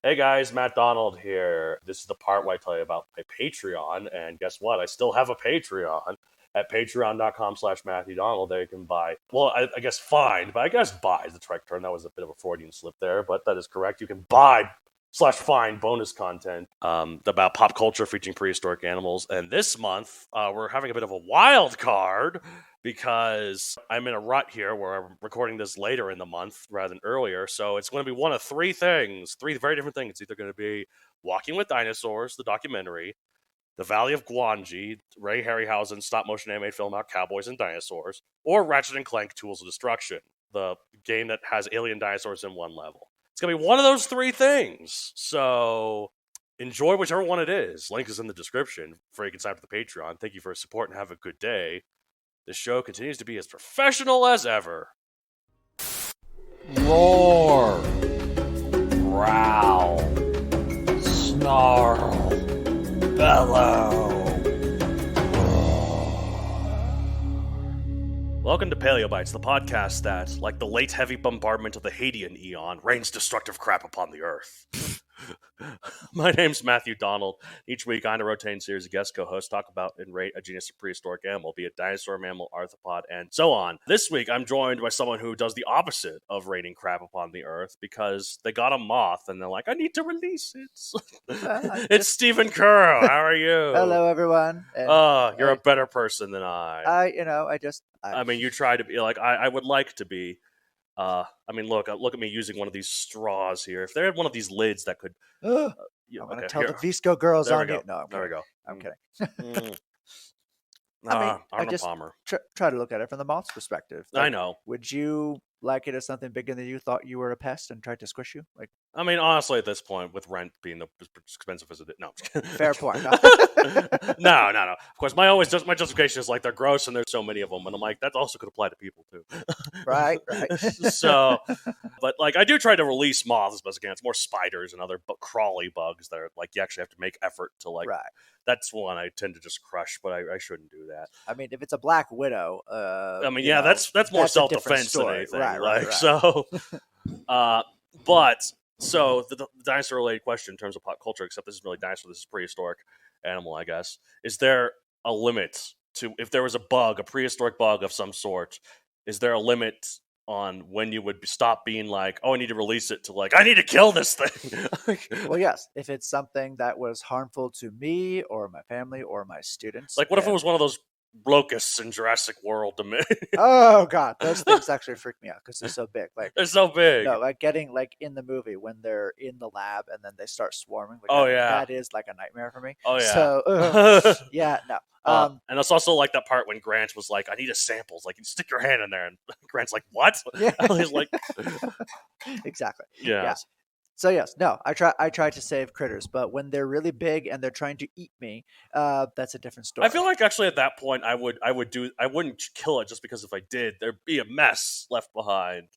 Hey guys, Matt Donald here. This is the part where I tell you about my Patreon, and guess what? I still have a Patreon at patreon.com/Matthew Donald. There you can buy, well, I guess find, but I guess buy is the correct term. That was a bit of a Freudian slip there, but that is correct. You can buy/find bonus content about pop culture featuring prehistoric animals. And this month, we're having a bit of a wild card because I'm in a rut here where I'm recording this later in the month rather than earlier. So it's going to be one of three things, three very different things. It's either going to be Walking with Dinosaurs, the documentary, The Valley of Gwangi, Ray Harryhausen's stop-motion animated film about cowboys and dinosaurs, or Ratchet and Clank Tools of Destruction, the game that has alien dinosaurs in one level. It's going to be one of those three things. So enjoy whichever one it is. Link is in the description for you can sign up for the Patreon. Thank you for your support and have a good day. This show continues to be as professional as ever. Roar, growl, snarl, bellow. Welcome to Paleobites, the podcast that, like the late heavy bombardment of the Hadean Eon, rains destructive crap upon the earth. My name's Matthew Donald. Each week, I and a rotating series of guest co-hosts talk about and rate a genus of prehistoric animal, be it dinosaur, mammal, arthropod, and so on. This week, I'm joined by someone who does the opposite of raining crap upon the earth because they got a moth and they're like, I need to release it. It's Stephen Curro. How are you? Hello, everyone. And, you're a better person than I. I mean, you try to be like I would like to be. Look at me using one of these straws here. If they had one of these lids that could, I'm going to tell the Visco girls there on we go. you. No, there we go. I'm kidding. I just Palmer. Try to look at it from the moth's perspective. I know. Would you like it as something bigger than you thought you were a pest and tried to squish you? Like, I mean, honestly, at this point, with rent being as expensive as it is, no. Fair point. No. Of course, my justification is like they're gross and there's so many of them, and I'm like that also could apply to people too. Right. So, but like I do try to release moths as best I can. It's more spiders and other crawly bugs that are like you actually have to make effort to like. Right. That's one I tend to just crush, but I shouldn't do that. I mean, if it's a black widow, that's more self-defense than anything. Right. So, but so the dinosaur-related question in terms of pop culture, except this is really dinosaur, this is prehistoric animal, I guess. Is there a limit to if there was a prehistoric bug of some sort? Is there a limit on when you would stop being like, oh, I need to release it to like, I need to kill this thing? Well, yes. If it's something that was harmful to me or my family or my students. Like, what if it was one of those locusts in Jurassic World? Oh, God. Those things actually freak me out because they're so big. Like they're so big. No, like getting like in the movie when they're in the lab and then they start swarming. Like, that is like a nightmare for me. Oh, yeah. So, yeah, no. And it's also like that part when Grant was like, I need a sample. Like, you stick your hand in there. And Grant's like, what? Yeah. He's like, exactly. Yeah. So yes, no, I try to save critters, but when they're really big and they're trying to eat me, that's a different story. I feel like actually at that point I wouldn't kill it just because if I did, there'd be a mess left behind.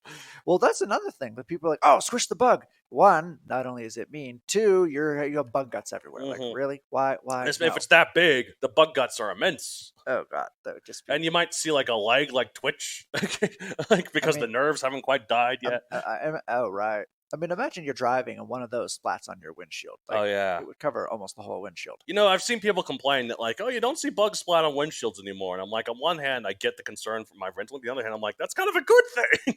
Well, that's another thing that people are like, oh, squish the bug. One, not only is it mean, two, you have bug guts everywhere. Mm-hmm. Like, really? Why? If it's that big, the bug guts are immense. Oh God, that would just be... And you might see like a leg like twitch, like because the nerves haven't quite died yet. Oh right. I mean, imagine you're driving and one of those splats on your windshield. Like, oh, yeah. It would cover almost the whole windshield. You know, I've seen people complain that, like, oh, you don't see bugs splat on windshields anymore. And I'm like, on one hand, I get the concern from my rental. On the other hand, I'm like, that's kind of a good thing.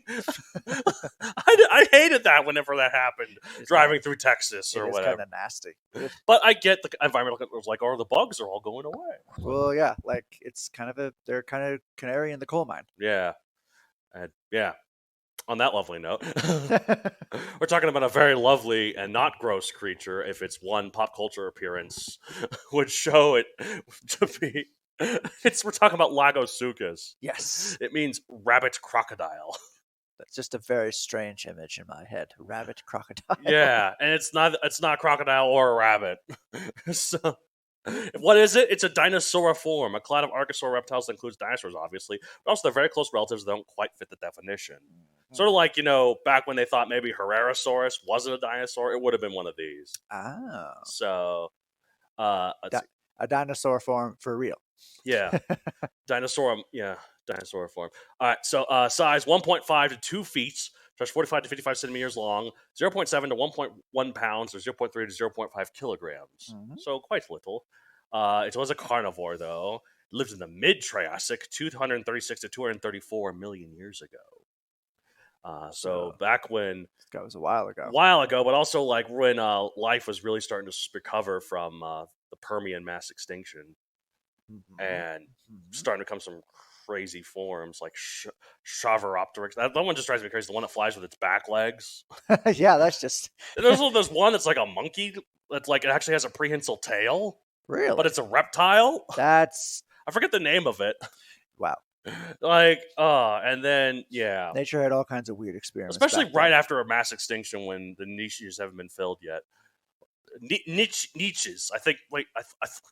I hated that whenever that happened, driving through Texas or whatever. It's kind of nasty. But I get the environmental, it was like, oh, the bugs are all going away. Well, yeah, like, it's they're kind of canary in the coal mine. Yeah. Yeah. On that lovely note, we're talking about a very lovely and not gross creature. If it's one pop culture appearance would show it to be, we're talking about Lagosuchus. Yes, it means rabbit crocodile. That's just a very strange image in my head. Rabbit crocodile. Yeah, and it's not a crocodile or a rabbit. So. What is it? It's a dinosauriform, a clade of archosaur reptiles that includes dinosaurs, obviously, but also they're very close relatives that don't quite fit the definition. Mm-hmm. Sort of like, back when they thought maybe Herrerasaurus wasn't a dinosaur, it would have been one of these. Oh. So, a dinosaur form for real. Yeah. Dinosaur form. All right, so size 1.5 to 2 feet, Stretch 45 to 55 centimeters long, 0.7 to 1.1 pounds, or 0.3 to 0.5 kilograms. So quite little. It was a carnivore, though. It lived in the mid-Triassic, 236 to 234 million years ago. So back when... That was a while ago. But also like when life was really starting to recover from the Permian mass extinction. And starting to come some crazy forms like Chavaropteryx. That one just drives me crazy. The one that flies with its back legs. Yeah, that's just... There's one that's like a monkey. That's like, it actually has a prehensile tail. Really? But it's a reptile. That's... I forget the name of it. Wow. Like, and then, yeah. Nature had all kinds of weird experiments. Especially right after a mass extinction when the niches haven't been filled yet. Niches. I think. Wait.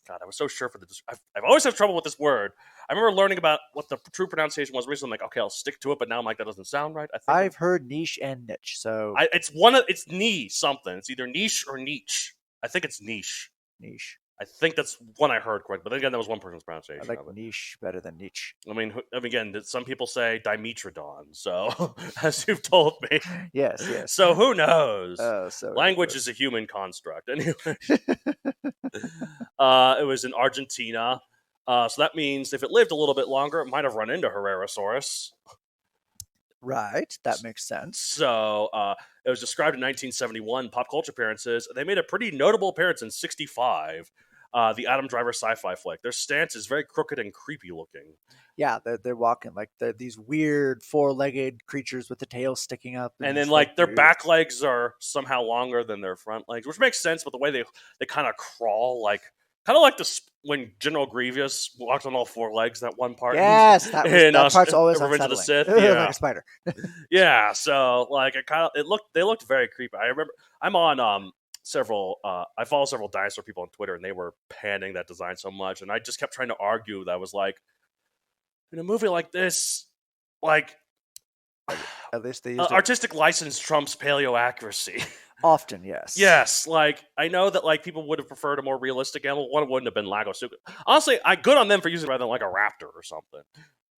God, I was so sure for this. I've always had trouble with this word. I remember learning about what the true pronunciation was recently. I'm like, okay, I'll stick to it. But now I'm like, that doesn't sound right. I've heard niche and niche. So it's knee something. It's either niche or niche. I think it's niche. Niche. I think that's one I heard correct. But then again, that was one person's pronunciation. I like niche better than niche. I mean, again, some people say Dimetrodon. So, as you've told me. Yes. So, who knows? So language is a human construct. Anyway. It was in Argentina. So that means if it lived a little bit longer, it might have run into Herrerasaurus. Right. That makes sense. So, it was described in 1971, pop culture appearances. They made a pretty notable appearance in 65. The Adam Driver sci-fi flick. Their stance is very crooked and creepy looking. Yeah, they're walking like they're these weird four-legged creatures with the tail sticking up. And then like their back legs are somehow longer than their front legs, which makes sense. But the way they kind of crawl, like kind of like when General Grievous walked on all four legs. That one part. Yes, that part's always Revenge of the Sith. Yeah. Like a spider. Yeah, so like they looked very creepy. I remember I'm on I follow several dinosaur people on Twitter, and they were panning that design so much, and I just kept trying to argue that I was like, in a movie like this, like at least they used artistic license trumps paleo accuracy. Often, yes. Yes, like I know that like people would have preferred a more realistic animal. One wouldn't have been Lagosuchus. Honestly, good on them for using it rather than like a raptor or something.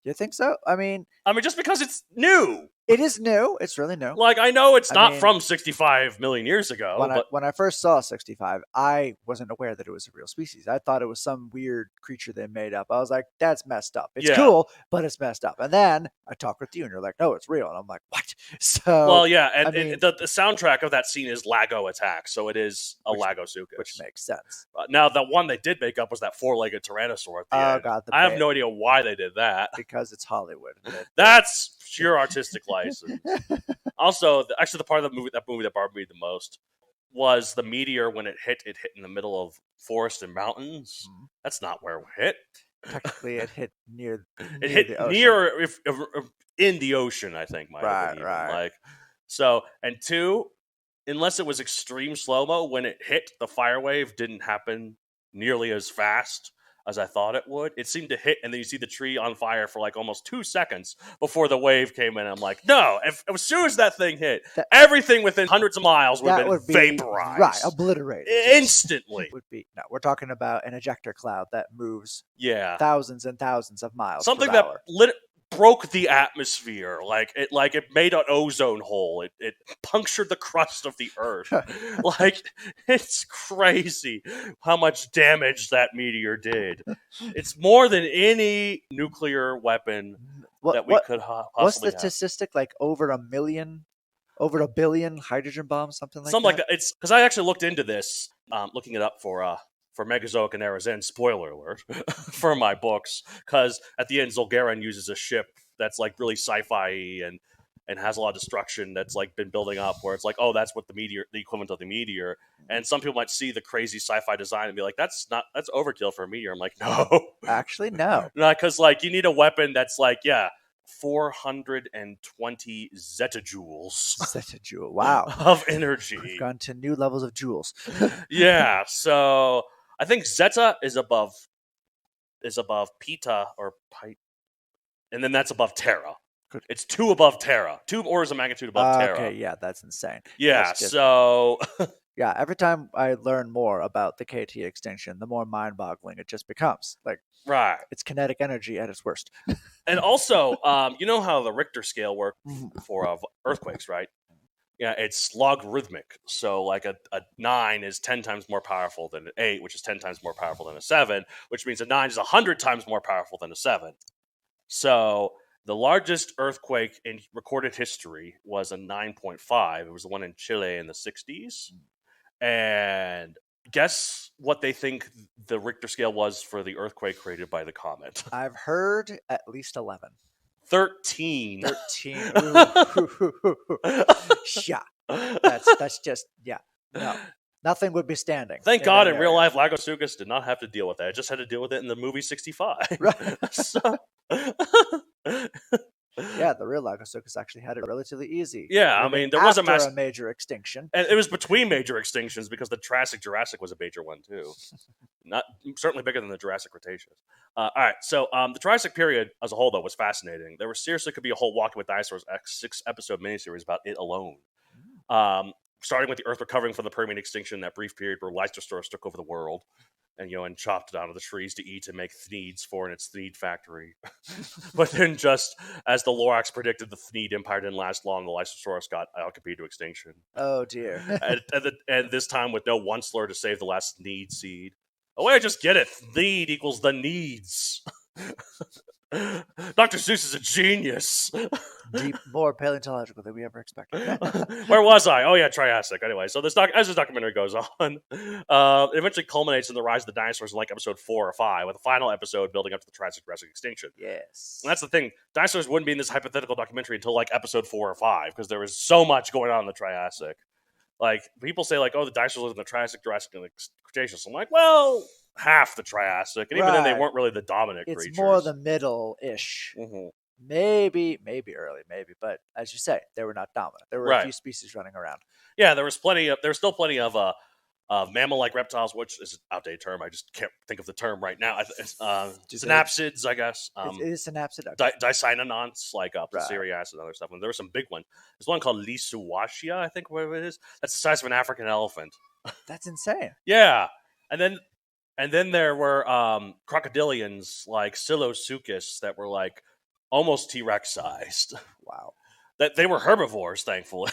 You think so? I mean, just because it's new. It is new. It's really new. Like, I know it's not from 65 million years ago. When I first saw 65, I wasn't aware that it was a real species. I thought it was some weird creature they made up. I was like, that's messed up. It's cool, but it's messed up. And then I talked with you, and you're like, no, it's real. And I'm like, what? So, well, yeah, and the soundtrack of that scene is Lago Attack, so it is a Lagosuchus. Which makes sense. Now, the one they did make up was that four-legged Tyrannosaur at the end. God, I have no idea why they did that. Because it's Hollywood. That's pure artistic license. Also, actually, the part of that movie that bothered me the most was the meteor when it hit in the middle of forest and mountains. That's not where it hit. Technically, it hit near. It hit the ocean. near, if in the ocean, I think. Right. Like, so, and two, unless it was extreme slow mo, when it hit, the fire wave didn't happen nearly as fast as I thought it would. It seemed to hit, and then you see the tree on fire for like almost 2 seconds before the wave came in. I'm like, no, as soon as that thing hit, everything within hundreds of miles would have been vaporized. Right, obliterated. Instantly. No, we're talking about an ejector cloud that moves thousands and thousands of miles. Something that broke the atmosphere, like it made an ozone hole. It punctured the crust of the earth. Like, it's crazy how much damage that meteor did. It's more than any nuclear weapon that we could possibly what's the have. statistic? Like over a billion hydrogen bombs, something like that. Like that. It's because I actually looked into this, looking it up for Megazoic and Erazen, spoiler alert, for my books, because at the end Zul'Garen uses a ship that's like really sci-fi and has a lot of destruction that's like been building up, where it's like, oh, that's what the equivalent of the meteor. And some people might see the crazy sci-fi design and be like, that's overkill for a meteor. I'm like, no. Actually, no. Because like you need a weapon that's like, 420 zetajoules. Zettajoule, wow. Of energy. We've gone to new levels of joules. Yeah, so I think Zeta is above Peta or Pite, and then that's above Terra. Good. It's 2 above Terra, 2 orders of magnitude above Terra. Okay, yeah, that's insane. Yeah, so Yeah, every time I learn more about the KT extinction, the more mind-boggling it just becomes. Like, Right. it's kinetic energy at its worst. And also, you know how the Richter scale works Mhm. for earthquakes, right? Yeah, it's logarithmic. So, like a 9 is 10 times more powerful than an 8, which is 10 times more powerful than a 7, which means a 9 is 100 times more powerful than a 7. So, the largest earthquake in recorded history was a 9.5. It was the one in Chile in the 60s. And guess what they think the Richter scale was for the earthquake created by the comet? I've heard at least 11. 13. 13. Ooh. Yeah. That's just, yeah. No. Nothing would be standing. Thank in God that in real area. life, Lagosuchus did not have to deal with that. It just had to deal with it in the movie 65. Right. So, Yeah, the real Lagosuchus actually had it relatively easy. yeah, I living mean, there was a after a major extinction. and it was between major extinctions because the Jurassic was a major one too. Not certainly bigger than the Jurassic Cretaceous. All right, so the Triassic period as a whole, though, was fascinating. There was seriously could be a whole Walking with Dinosaurs 6-episode miniseries about it alone. Starting with the Earth recovering from the Permian extinction, that brief period where Lagosuchus took over the world, and chopped down to the trees to eat and make thneeds for in its thneed factory. But then, just as the Lorax predicted, the thneed empire didn't last long. The Lysosaurus got alchemy to extinction. Oh, dear. and this time with no one slur to save the last thneed seed. Oh, wait, I just get it. Thneed equals the needs. Dr. Seuss is a genius. Deep, more paleontological than we ever expected. Where was I? Oh yeah, Triassic. Anyway, so as this documentary goes on, it eventually culminates in the rise of the dinosaurs in like episode 4 or 5, with the final episode building up to the Triassic extinction. Yes. And that's the thing. Dinosaurs wouldn't be in this hypothetical documentary until like episode 4 or 5 because there was so much going on in the Triassic. Like people say, like, oh, the dinosaurs lived in the Triassic, Jurassic, and the Cretaceous. I'm like, well, half the Triassic, and even then they Right. weren't really the dominant It's creatures. more the middle-ish. Mhm. Maybe early, maybe. But as you say, they were not dominant. There were a Right. few species running around. Yeah, there was still plenty of mammal-like reptiles, which is an outdated term. I just can't think of the term right now. Synapsids, I guess. It is synapsid. Okay. Dicynodonts, like Right. Placerias and other stuff. And there were some big ones. There's one called Lisuwashia, I think, whatever it is. That's the size of an African elephant. That's insane. Yeah, and then there were crocodilians like Silosuchus that were like almost T-Rex sized. Wow. That they were herbivores, thankfully.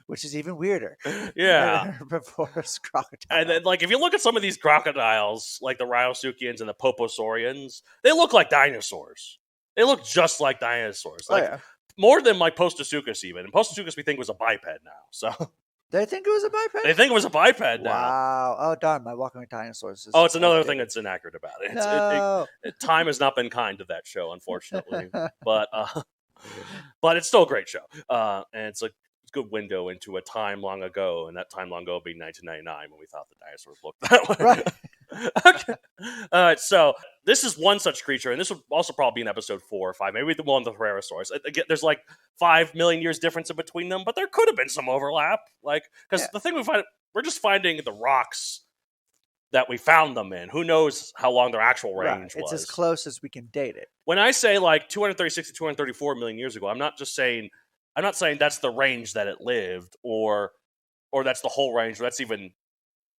Which is even weirder. Yeah. Herbivorous crocodile. And then, like, if you look at some of these crocodiles, like the Ryosuchians and the Poposaurians, they look like dinosaurs. They look just like dinosaurs. Like, yeah. more than like Postosuchus even. And Postosuchus we think was a biped now. So They think it was a biped? they think it was a biped now. Wow. Oh, darn. My Walking with Dinosaurs. Oh, it's another thing that's inaccurate about it. No. Time has not been kind to that show, unfortunately. but it's still a great show. And it's a good window into a time long ago, and that time long ago being 1999 when we thought the dinosaurs looked that way. Right. Okay. All right, so this is one such creature, and this would also probably be in episode 4 or 5, maybe the one with the Therosaurus. Again, there's like 5 million years difference in between them, but there could have been some overlap. Like, because the thing we're just finding the rocks that we found them in. Who knows how long their actual range was? It's as close as we can date it. When I say like 236 to 234 million years ago, I'm not saying that's the range that it lived, or that's the whole range, or that's even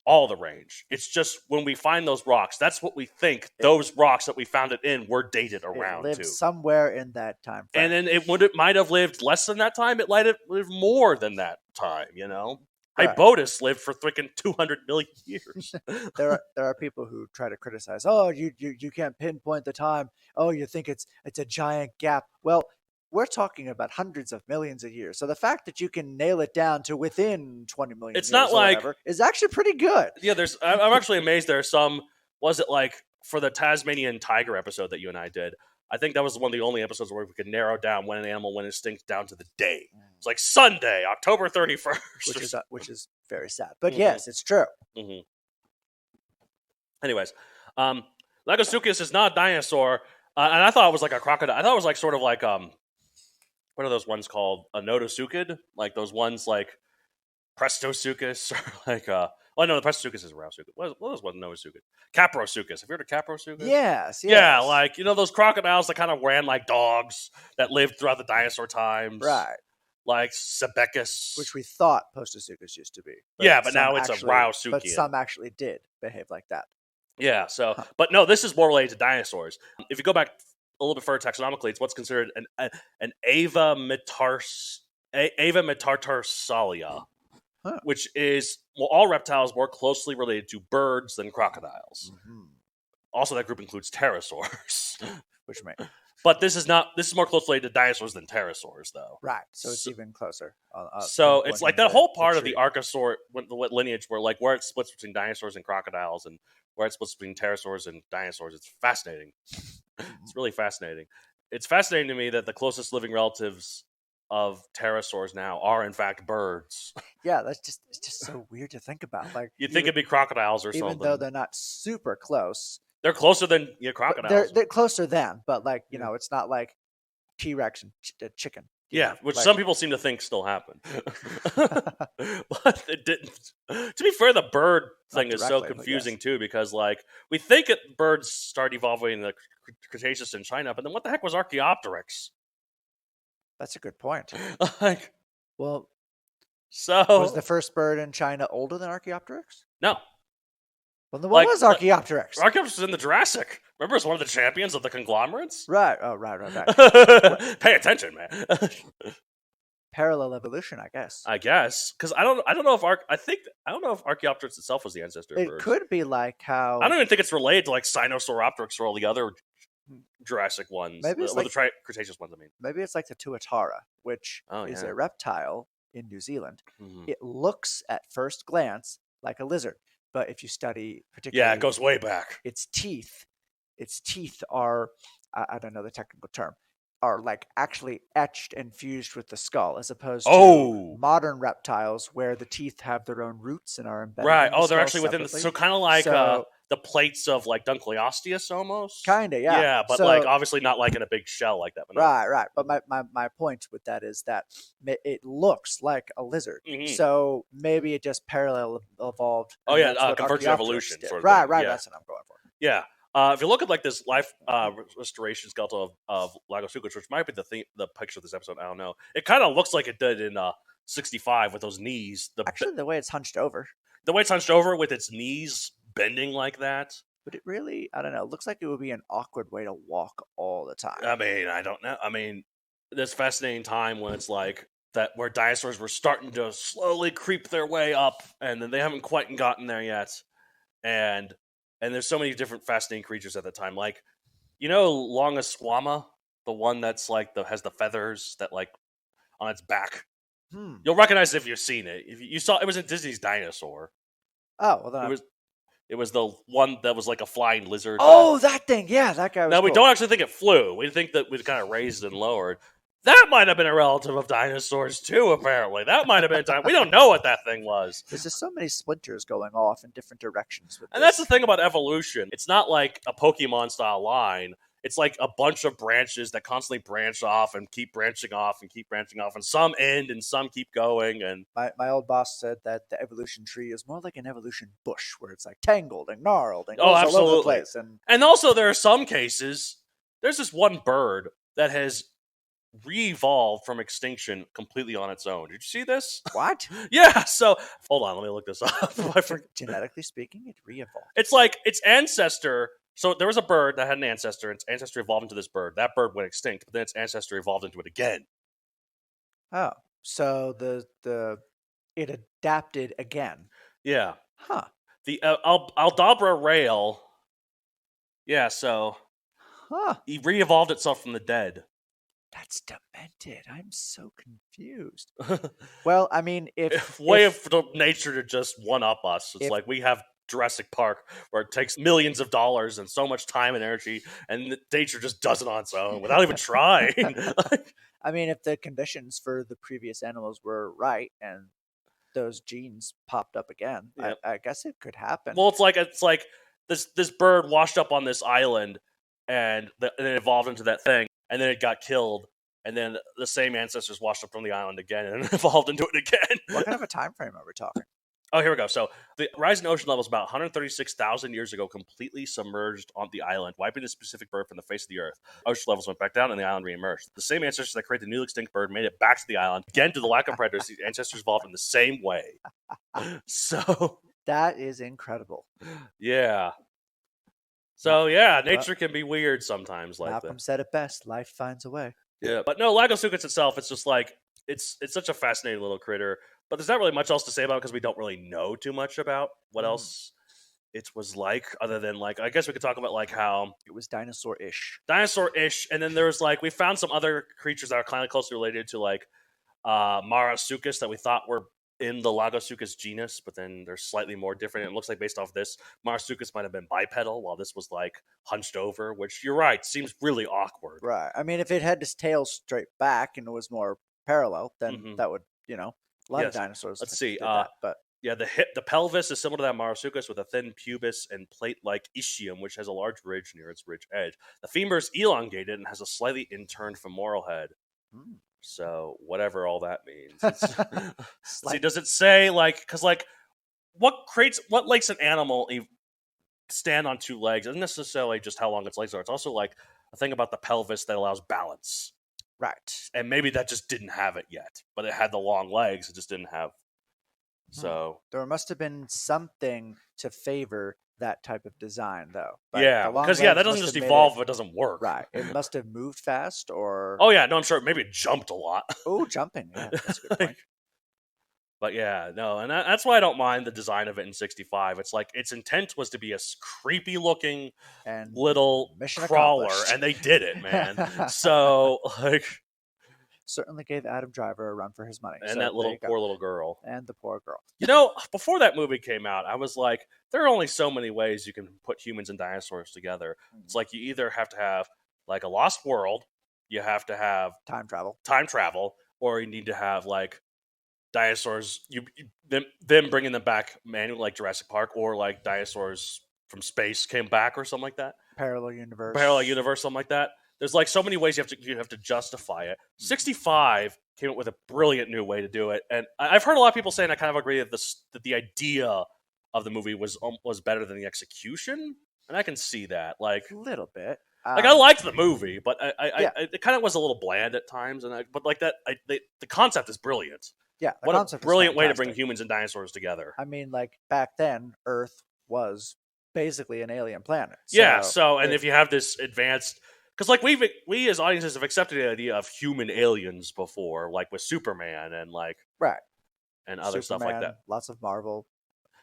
all the range. It's just when we find those rocks, that's what we think those rocks that we found it in were dated around It lived to. somewhere in that time frame. And then it might have lived less than that time. It might have lived more than that time, Right. Hybotus lived for freaking 200 million years. There are people who try to criticize. Oh, you can't pinpoint the time. Oh, you think it's a giant gap. Well, we're talking about hundreds of millions of years. So the fact that you can nail it down to within 20 million It's years not or like whatever is actually pretty good. Yeah, I'm actually amazed there are some. Was it like for the Tasmanian tiger episode that you and I did? I think that was one of the only episodes where we could narrow down when an animal went extinct down to the day. It's like Sunday, October 31st. Which is very sad. But yes, it's true. Mm-hmm. Anyways, Lagosuchus is not a dinosaur, and I thought it was like a crocodile. I thought it was like sort of like what are those ones called? A nodosuchid? Like those ones like Prestosuchus or like oh no, the Prestosuchus is a Rausuchus. What was one nodosuchid? Caprosuchus. Have you heard of Caprosuchus? Yes. Yeah, like those crocodiles that kind of ran like dogs that lived throughout the dinosaur times. Right. like Sebekis. which we thought Postosuchus used to be. But now it's a Rausuchian. But some actually did behave like that. Yeah, so, but no, this is more related to dinosaurs. If you go back a little bit further taxonomically, it's what's considered an Ava Metatarsalia, which is all reptiles more closely related to birds than crocodiles. Mm-hmm. Also, that group includes pterosaurs, which may. But this is more closely related to dinosaurs than pterosaurs, though. Right, so it's even closer. So it's like that whole part of the archosaur lineage where it splits between dinosaurs and crocodiles, and where it splits between pterosaurs and dinosaurs. It's fascinating. It's really fascinating. It's fascinating to me that the closest living relatives of pterosaurs now are in fact birds. Yeah, it's just so weird to think about. Like you'd think it'd be crocodiles or even something. Even though they're not super close. They're closer than crocodiles. They're closer than, but like, it's not like T-Rex and chicken. Yeah, which some people seem to think still happened. But it didn't. To be fair, the bird thing is so confusing too, because like we think birds start evolving in the Cretaceous in China, but then what the heck was Archaeopteryx? That's a good point. Was the first bird in China older than Archaeopteryx? No. Well, then what was Archaeopteryx? Archaeopteryx was in the Jurassic. Remember, it's one of the champions of the conglomerates. Right. Oh, right. Pay attention, man. Parallel evolution, I guess. Because I don't know if Archaeopteryx itself was the ancestor of birds. It could be like how I don't even think it's related to like Sinosauropteryx or all the other Jurassic ones. Maybe it's the Cretaceous ones. I mean, maybe it's like the Tuatara, which is a reptile in New Zealand. Mm-hmm. It looks at first glance like a lizard. But if you study particularly... it goes way back. Its teeth are, I don't know the technical term, are like actually etched and fused with the skull, as opposed to modern reptiles where the teeth have their own roots and are embedded in the they're actually within separately. So kind of like the plates of like Dunkleosteus almost? Kind of, yeah. Yeah, but like obviously not like in a big shell like that. But right. But my point with that is that it looks like a lizard. Mm-hmm. So maybe it just parallel evolved. Convergent evolution. Sort of right, yeah. That's what I'm going for. Yeah. If you look at like this life restoration skeletal of Lagosuchus, which might be the picture of this episode, I don't know. It kind of looks like it did in 65 with those knees. Actually, the way it's hunched over. The way it's hunched over with its knees bending like that. But it really, I don't know, it looks like it would be an awkward way to walk all the time. I mean, I don't know. I mean, this fascinating time when it's like that where dinosaurs were starting to slowly creep their way up, and then they haven't quite gotten there yet. And there's so many different fascinating creatures at the time. Like, Longasquama, the one that's like has the feathers that like on its back. You'll recognize it if you've seen it. If you saw, it was in Disney's Dinosaur. Oh, well then it was the one that was like a flying lizard. Oh, that thing. Yeah, that guy was we don't actually think it flew. We think that we'd kind of raised and lowered. That might have been a relative of dinosaurs too, apparently. That might have been we don't know what that thing was. There's just so many splinters going off in different directions. That's the thing about evolution. It's not like a Pokemon-style line. It's like a bunch of branches that constantly branch off and keep branching off and keep branching off, and some end and some keep going. And my old boss said that the evolution tree is more like an evolution bush, where it's like tangled and gnarled and goes all over the place. And also, there are some cases. There's this one bird that has re-evolved from extinction completely on its own. Did you see this? What? Yeah. So hold on, let me look this up. Genetically speaking, it re-evolved. It's like its ancestor. So there was a bird that had an ancestor. Its ancestor evolved into this bird. That bird went extinct, but then its ancestor evolved into it again. Oh, so it adapted again. Yeah. Huh. The Aldabra rail. Yeah. So. Huh. He re-evolved itself from the dead. That's demented. I'm so confused. Well, I mean, if nature to just one up us. It's like we have Jurassic Park, where it takes millions of dollars and so much time and energy, and nature just does it on its own without even trying. I mean, if the conditions for the previous animals were right and those genes popped up again, yep. I guess it could happen. Well, it's like this bird washed up on this island, and it evolved into that thing, and then it got killed, and then the same ancestors washed up from the island again and evolved into it again. What kind of a time frame are we talking? Oh, here we go. So the rising ocean levels about 136,000 years ago completely submerged on the island, wiping the specific bird from the face of the earth. Ocean levels went back down and the island reemerged. The same ancestors that created the newly extinct bird made it back to the island. Again, due to the lack of predators, the ancestors evolved in the same way. So That is incredible. yeah. So yeah, nature can be weird sometimes like Malcolm that. said it best, life finds a way. Yeah, but no, Lagosuchus itself, it's just like it's such a fascinating little critter. But there's not really much else to say about it because we don't really know too much about what else it was like, other than like I guess we could talk about like how It was dinosaur-ish. and then there's like we found some other creatures that are kind of closely related to like Marasuchus that we thought were in the Lagosuchus genus, but then they're slightly more different. It looks like based off this, Marasuchus might have been bipedal, while this was like hunched over, which you're right, seems really awkward. Right. I mean, if it had its tail straight back and it was more parallel, then that would, a lot of dinosaurs. Let's see. did that, but yeah, the pelvis is similar to that Marasuchus with a thin pubis and plate-like ischium, which has a large ridge near its ridge edge. The femur is elongated and has a slightly inturned femoral head. So whatever all that means. See, does it say like because like what makes an animal stand on two legs isn't necessarily just how long its legs are. It's also like a thing about the pelvis that allows balance. Right. And maybe that just didn't have it yet, but it had the long legs. It just didn't have. So there must have been something to favor that type of design, though. Yeah, because that doesn't just evolve if it doesn't work. Right. It must have moved fast, or oh yeah, no, I'm sure maybe it jumped a lot. oh, jumping. Yeah, that's a good point. But yeah, no, and that's why I don't mind the design of it in 65. It's like its intent was to be a creepy looking and little crawler, and they did it, man. So like, certainly gave Adam Driver a run for his money. And so that poor little girl. And the poor girl. Before that movie came out, I was like, there are only so many ways you can put humans and dinosaurs together. It's like you either have to have like a lost world, you have to have time travel, or you need to have like dinosaurs, them bringing them back manually, like Jurassic Park, or like dinosaurs from space came back or something like that. Parallel universe, something like that. There's like so many ways you have to justify it. 65 came up with a brilliant new way to do it, and I've heard a lot of people saying I kind of agree that the idea of the movie was better than the execution, and I can see that like a little bit. Like I liked the movie, but it kind of was a little bland at times, but like that the concept is brilliant. Yeah, what a brilliant way to bring humans and dinosaurs together. I mean, like back then, Earth was basically an alien planet. And if you have this advanced, because like we as audiences have accepted the idea of human aliens before, like with Superman and like and other stuff like that. Lots of Marvel.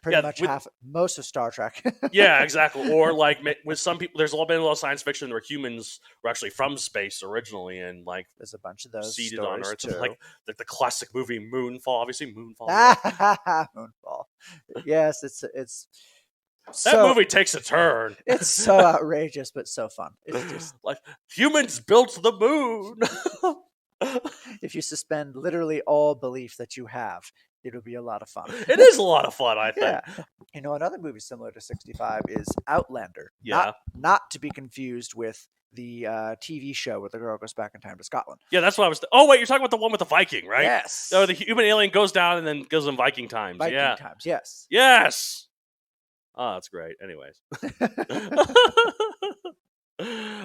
Pretty much most of Star Trek. Yeah, exactly. Or like with some people, there's been a lot of science fiction where humans were actually from space originally, and like there's a bunch of those seeded on Earth. Too. Like the classic movie Moonfall, obviously Moonfall. Moonfall. Yes, it's that movie takes a turn. It's so outrageous, but so fun. It's just like humans built the moon. If you suspend literally all belief that you have, it'll be a lot of fun. It is a lot of fun, I think. Yeah. Another movie similar to 65 is Outlander. Yeah. Not to be confused with the TV show where the girl goes back in time to Scotland. Yeah, that's what I was... oh, wait, you're talking about the one with the Viking, right? Yes. So the human alien goes down and then goes in Viking times. Viking times, yes. Yes! Oh, that's great. Anyways.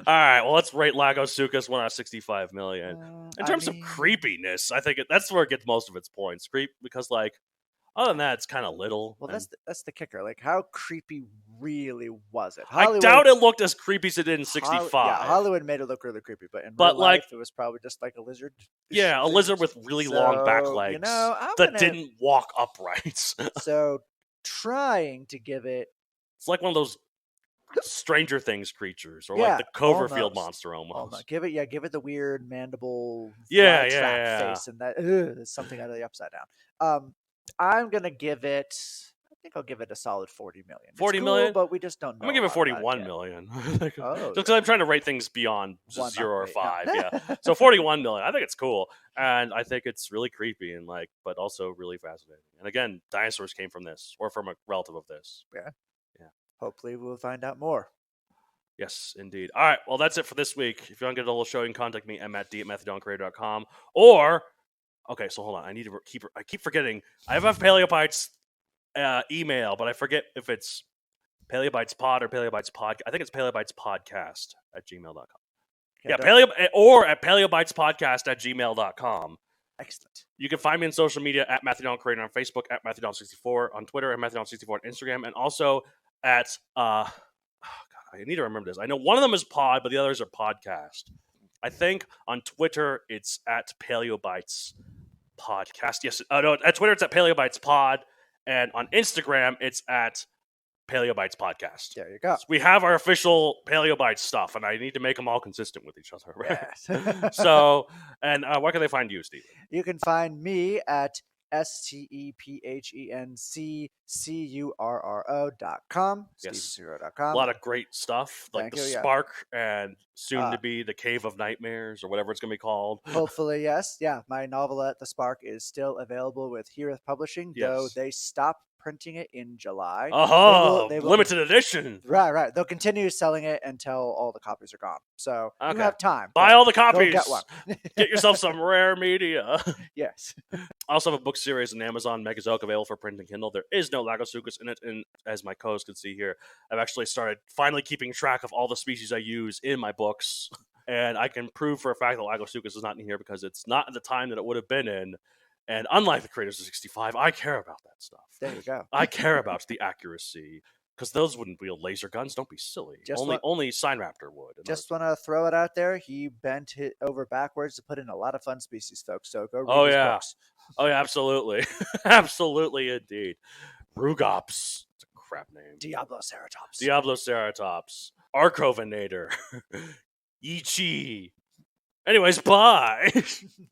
All right, well, let's rate Lagosuchus 1 out of 65 million. In terms of creepiness, I think that's where it gets most of its points. Creep, because, like, other than that, it's kind of little. Well, that's the kicker. Like, how creepy really was it? I doubt it looked as creepy as it did in 65. Hollywood made it look really creepy, but in real life, it was probably just like a lizard. Yeah, a lizard with really long back legs that didn't walk upright. So, trying to give it... It's like one of those Stranger Things creatures, or like the Cloverfield monster almost. Give it the weird mandible face, and that is something out of the Upside Down. I'm gonna give it... I think I'll give it a solid 40 million. 40 million? But we just don't know. I'm gonna give it 41 million. Just because I'm trying to rate things beyond 0 or 5. Yeah. So 41 million. I think it's cool. And I think it's really creepy and but also really fascinating. And again, dinosaurs came from this, or from a relative of this. Yeah. Hopefully we'll find out more. Yes, indeed. All right. Well, that's it for this week. If you want to get a little show, you can contact me at mattd@matthdoncareer.com. Or, okay, so hold on. I keep forgetting. I have Paleopites email, but I forget if it's paleobytespod or paleobytespod. I think it's paleobytespodcast@gmail.com. Yeah, or at paleobytespodcast@gmail.com. Excellent. You can find me on social media at Matthew Donald Creator on Facebook, at Matthew Donald 64 on Twitter, and Matthew Donald 64 on Instagram, and also at oh God, I need to remember this. I know one of them is pod, but the others are podcast. I think on Twitter it's at Paleobytes Podcast. Yes, no, at Twitter it's at Paleobytes Pod, and on Instagram it's at Paleobytes Podcast. There you go. So we have our official Paleobytes stuff, and I need to make them all consistent with each other. Yes. So, and where can they find you, Stephen? You can find me at stephencurro.com. Yes. StephenCurro.com. A lot of great stuff, like Thank the you, yeah. Spark and soon to be the Cave of Nightmares, or whatever it's going to be called. Hopefully, yes. Yeah, my novelette, The Spark, is still available with Heareth Publishing, though they stopped printing it in July. Oh, they will limited edition. Right. They'll continue selling it until all the copies are gone. So you have time. Buy all the copies. Go get one. Get yourself some rare media. Yes. I also have a book series on Amazon, Megazoic, available for print and Kindle. There is no Lagosuchus in it, and as my co-host can see here, I've actually started finally keeping track of all the species I use in my books, and I can prove for a fact that Lagosuchus is not in here because it's not at the time that it would have been in. And unlike the creators of 65, I care about that stuff. There you go. I care about the accuracy, because those wouldn't wield laser guns. Don't be silly. Only Sign Raptor would. Just want to throw it out there. He bent it over backwards to put in a lot of fun species, folks. So go read his books. Oh, yeah, absolutely. Absolutely, indeed. Rugops. It's a crap name. Diabloceratops. Archovinator. Ichi. Anyways, bye.